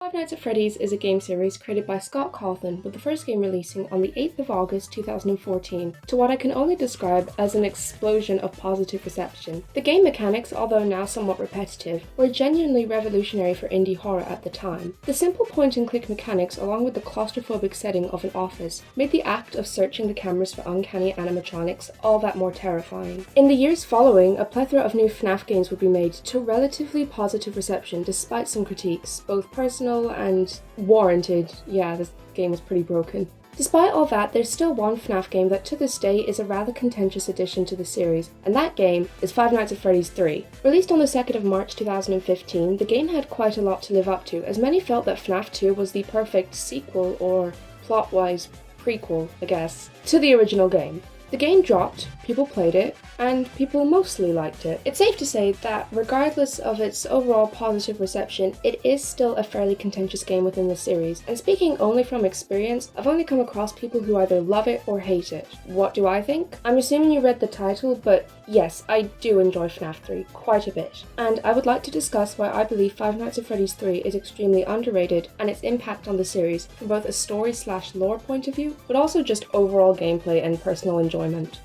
Five Nights at Freddy's is a game series created by Scott Cawthon, with the first game releasing on the 8th of August 2014, to what I can only describe as an explosion of positive reception. The game mechanics, although now somewhat repetitive, were genuinely revolutionary for indie horror at the time. The simple point-and-click mechanics, along with the claustrophobic setting of an office, made the act of searching the cameras for uncanny animatronics all that more terrifying. In the years following, a plethora of new FNAF games would be made to relatively positive reception despite some critiques, both personal and warranted. Yeah, this game was pretty broken. Despite all that, there's still one FNAF game that to this day is a rather contentious addition to the series, and that game is Five Nights at Freddy's 3. Released on the 2nd of March 2015, the game had quite a lot to live up to, as many felt that FNAF 2 was the perfect sequel, or plot-wise prequel, I guess, to the original game. The game dropped, people played it, and people mostly liked it. It's safe to say that regardless of its overall positive reception, it is still a fairly contentious game within the series, and speaking only from experience, I've only come across people who either love it or hate it. What do I think? I'm assuming you read the title, but yes, I do enjoy FNAF 3 quite a bit, and I would like to discuss why I believe Five Nights at Freddy's 3 is extremely underrated and its impact on the series from both a story/lore point of view, but also just overall gameplay and personal enjoyment.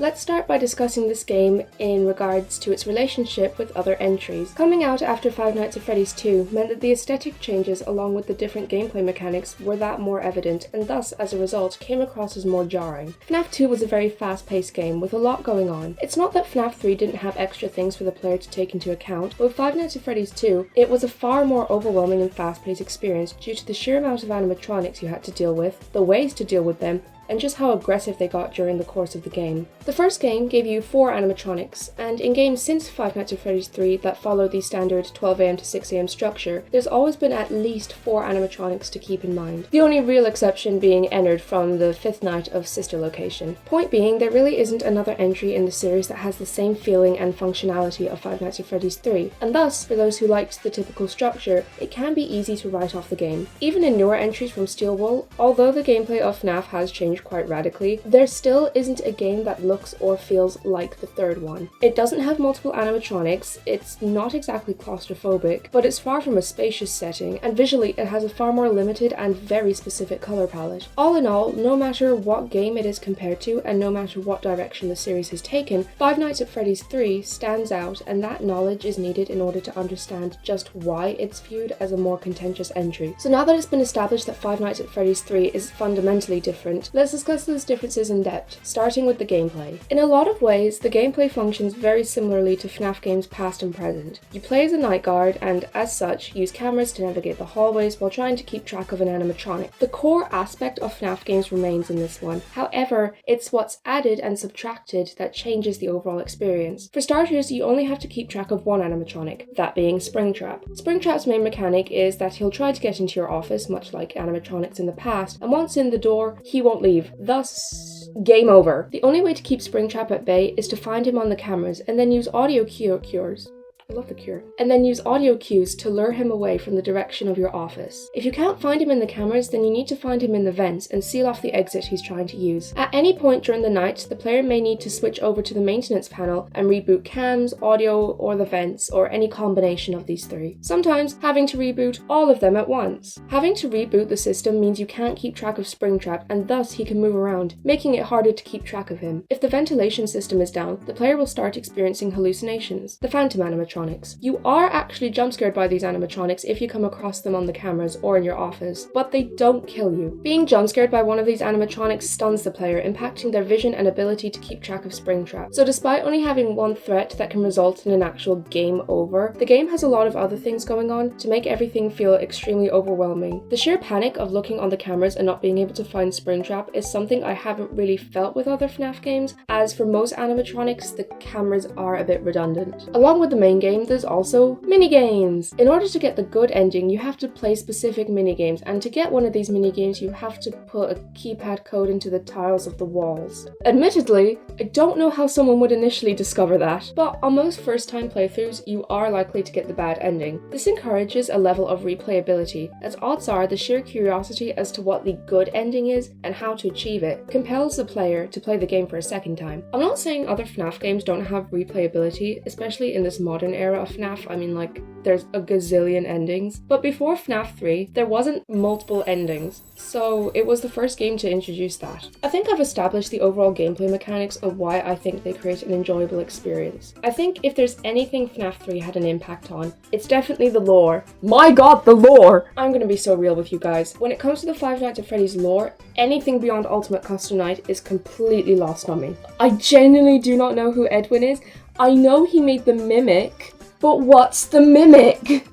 Let's start by discussing this game in regards to its relationship with other entries. Coming out after Five Nights at Freddy's 2 meant that the aesthetic changes along with the different gameplay mechanics were that more evident, and thus, as a result, came across as more jarring. FNAF 2 was a very fast-paced game with a lot going on. It's not that FNAF 3 didn't have extra things for the player to take into account, but with Five Nights at Freddy's 2, it was a far more overwhelming and fast-paced experience due to the sheer amount of animatronics you had to deal with, the ways to deal with them, and just how aggressive they got during the course of the game. The first game gave you 4 animatronics, and in games since Five Nights at Freddy's 3 that follow the standard 12 AM to 6 AM structure, there's always been at least 4 animatronics to keep in mind, the only real exception being Ennard from the 5th night of Sister Location. Point being, there really isn't another entry in the series that has the same feeling and functionality of Five Nights at Freddy's 3, and thus, for those who liked the typical structure, it can be easy to write off the game. Even in newer entries from Steelwool, although the gameplay of FNAF has changed quite radically, there still isn't a game that looks or feels like the third one. It doesn't have multiple animatronics, it's not exactly claustrophobic, but it's far from a spacious setting, and visually it has a far more limited and very specific color palette. All in all, no matter what game it is compared to, and no matter what direction the series has taken, Five Nights at Freddy's 3 stands out, and that knowledge is needed in order to understand just why it's viewed as a more contentious entry. So now that it's been established that Five Nights at Freddy's 3 is fundamentally different, let's discuss those differences in depth, starting with the gameplay. In a lot of ways, the gameplay functions very similarly to FNAF games past and present. You play as a night guard and, as such, use cameras to navigate the hallways while trying to keep track of an animatronic. The core aspect of FNAF games remains in this one. However, it's what's added and subtracted that changes the overall experience. For starters, you only have to keep track of one animatronic, that being Springtrap. Springtrap's main mechanic is that he'll try to get into your office, much like animatronics in the past, and once in the door, he won't leave. Thus, game over. The only way to keep Springtrap at bay is to find him on the cameras and then use audio cures. I love the cure. And then use audio cues to lure him away from the direction of your office. If you can't find him in the cameras, then you need to find him in the vents and seal off the exit he's trying to use. At any point during the night, the player may need to switch over to the maintenance panel and reboot cams, audio, or the vents, or any combination of these 3. Sometimes having to reboot all of them at once. Having to reboot the system means you can't keep track of Springtrap, and thus he can move around, making it harder to keep track of him. If the ventilation system is down, the player will start experiencing hallucinations, the phantom animatronics. You are actually jump scared by these animatronics if you come across them on the cameras or in your office, but they don't kill you. Being jump scared by one of these animatronics stuns the player, impacting their vision and ability to keep track of Springtrap. So despite only having one threat that can result in an actual game over, the game has a lot of other things going on to make everything feel extremely overwhelming. The sheer panic of looking on the cameras and not being able to find Springtrap is something I haven't really felt with other FNAF games, as for most animatronics, the cameras are a bit redundant. Along with the main game, there's also minigames. In order to get the good ending, you have to play specific minigames, and to get one of these minigames, you have to put a keypad code into the tiles of the walls. Admittedly, I don't know how someone would initially discover that, but on most first-time playthroughs, you are likely to get the bad ending. This encourages a level of replayability, as odds are the sheer curiosity as to what the good ending is and how to achieve it compels the player to play the game for a second time. I'm not saying other FNAF games don't have replayability, especially in this modern era of FNAF, I mean, like, there's a gazillion endings. But before FNAF 3, there wasn't multiple endings, so it was the first game to introduce that. I think I've established the overall gameplay mechanics of why I think they create an enjoyable experience. I think if there's anything FNAF 3 had an impact on, it's definitely the lore. My god, the lore! I'm gonna be so real with you guys. When it comes to the Five Nights at Freddy's lore, anything beyond Ultimate Custom Night is completely lost on me. I genuinely do not know who Edwin is. I know he made the Mimic, but what's the Mimic?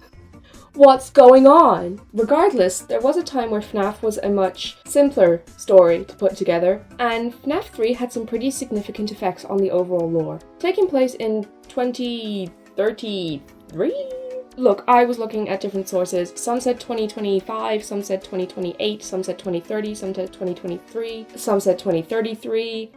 What's going on? Regardless, there was a time where FNAF was a much simpler story to put together, and FNAF 3 had some pretty significant effects on the overall lore. Taking place in 2033? Look, I was looking at different sources. Some said 2025, some said 2028, some said 2030, some said 2023, some said 2033.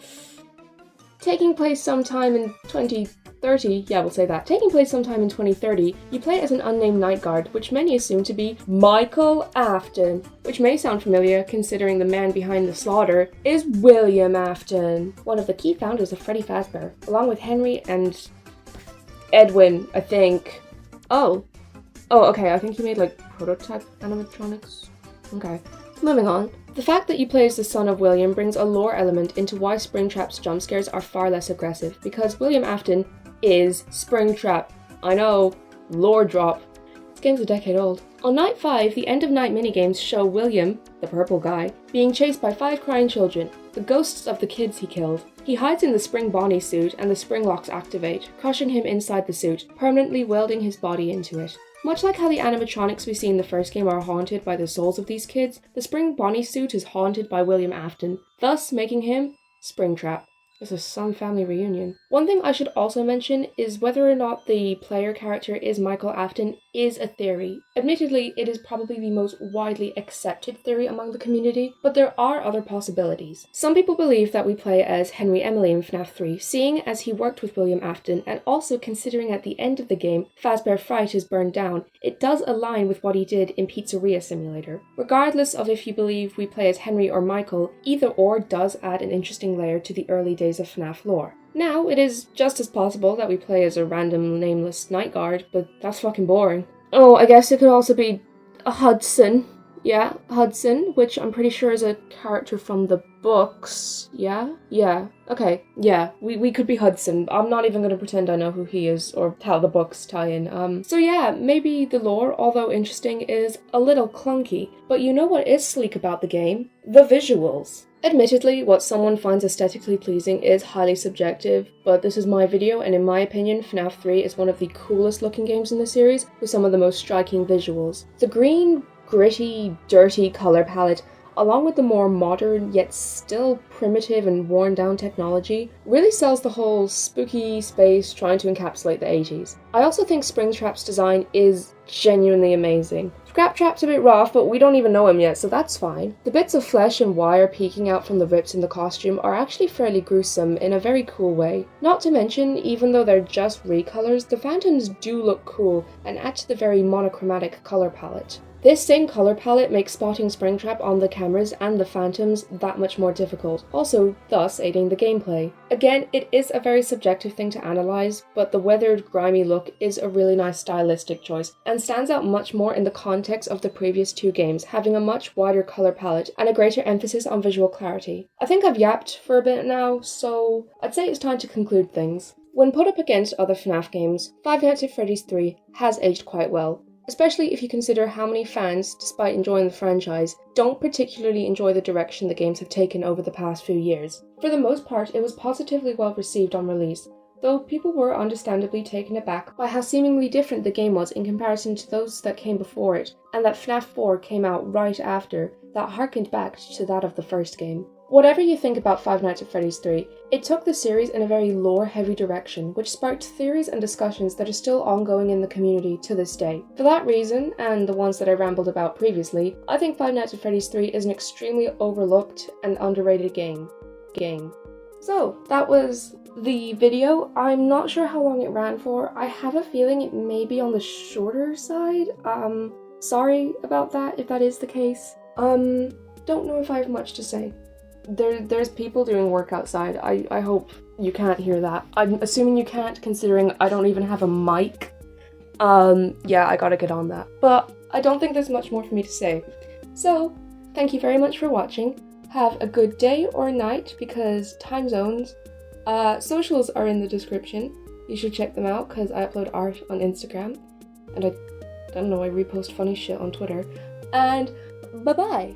Taking place sometime in 2030, yeah, we'll say that. Taking place sometime in 2030, you play as an unnamed night guard, which many assume to be Michael Afton, which may sound familiar considering the man behind the slaughter is William Afton, one of the key founders of Freddy Fazbear, along with Henry and Edwin, I think. Oh, okay, I think he made, like, prototype animatronics. Okay, moving on. The fact that you play as the son of William brings a lore element into why Springtrap's jump scares are far less aggressive, because William Afton is Springtrap. I know, lore drop. This game's a decade old. On night 5, the end of night minigames show William, the purple guy, being chased by 5 crying children, the ghosts of the kids he killed. He hides in the Spring Bonnie suit and the spring locks activate, crushing him inside the suit, permanently welding his body into it. Much like how the animatronics we see in the first game are haunted by the souls of these kids, the Spring Bonnie suit is haunted by William Afton, thus making him Springtrap. This is some family reunion. One thing I should also mention is whether or not the player character is Michael Afton is a theory. Admittedly, it is probably the most widely accepted theory among the community, but there are other possibilities. Some people believe that we play as Henry Emily in FNAF 3, seeing as he worked with William Afton, and also considering at the end of the game, Fazbear Fright is burned down, it does align with what he did in Pizzeria Simulator. Regardless of if you believe we play as Henry or Michael, either or does add an interesting layer to the early days of FNAF lore. Now, it is just as possible that we play as a random nameless night guard, but that's fucking boring. Oh, I guess it could also be a Hudson. Yeah, Hudson, which I'm pretty sure is a character from the books. Yeah? Okay, yeah, we could be Hudson. I'm not even gonna pretend I know who he is or how the books tie in. So yeah, maybe the lore, although interesting, is a little clunky. But you know what is sleek about the game? The visuals. Admittedly, what someone finds aesthetically pleasing is highly subjective, but this is my video, and in my opinion, FNAF 3 is one of the coolest looking games in the series, with some of the most striking visuals. The green, gritty, dirty colour palette, along with the more modern yet still primitive and worn down technology, really sells the whole spooky space trying to encapsulate the 80s. I also think Springtrap's design is genuinely amazing. Scraptrap's a bit rough, but we don't even know him yet, so that's fine. The bits of flesh and wire peeking out from the rips in the costume are actually fairly gruesome in a very cool way. Not to mention, even though they're just recolors, the phantoms do look cool and add to the very monochromatic colour palette. This same colour palette makes spotting Springtrap on the cameras and the phantoms that much more difficult, also thus aiding the gameplay. Again, it is a very subjective thing to analyse, but the weathered, grimy look is a really nice stylistic choice, and stands out much more in the context of the previous 2 games, having a much wider colour palette and a greater emphasis on visual clarity. I think I've yapped for a bit now, so I'd say it's time to conclude things. When put up against other FNAF games, Five Nights at Freddy's 3 has aged quite well. Especially if you consider how many fans, despite enjoying the franchise, don't particularly enjoy the direction the games have taken over the past few years. For the most part, it was positively well received on release, though people were understandably taken aback by how seemingly different the game was in comparison to those that came before it, and that FNAF 4 came out right after, that harkened back to that of the first game. Whatever you think about Five Nights at Freddy's 3, it took the series in a very lore-heavy direction, which sparked theories and discussions that are still ongoing in the community to this day. For that reason, and the ones that I rambled about previously, I think Five Nights at Freddy's 3 is an extremely overlooked and underrated game. So, that was the video. I'm not sure how long it ran for. I have a feeling it may be on the shorter side. Sorry about that if that is the case. Don't know if I have much to say. There's people doing work outside. I hope you can't hear that. I'm assuming you can't, considering I don't even have a mic. Yeah, I gotta get on that. But I don't think there's much more for me to say. So, thank you very much for watching. Have a good day or night, because time zones. Socials are in the description. You should check them out, because I upload art on Instagram. And I don't know, I repost funny shit on Twitter. And bye-bye!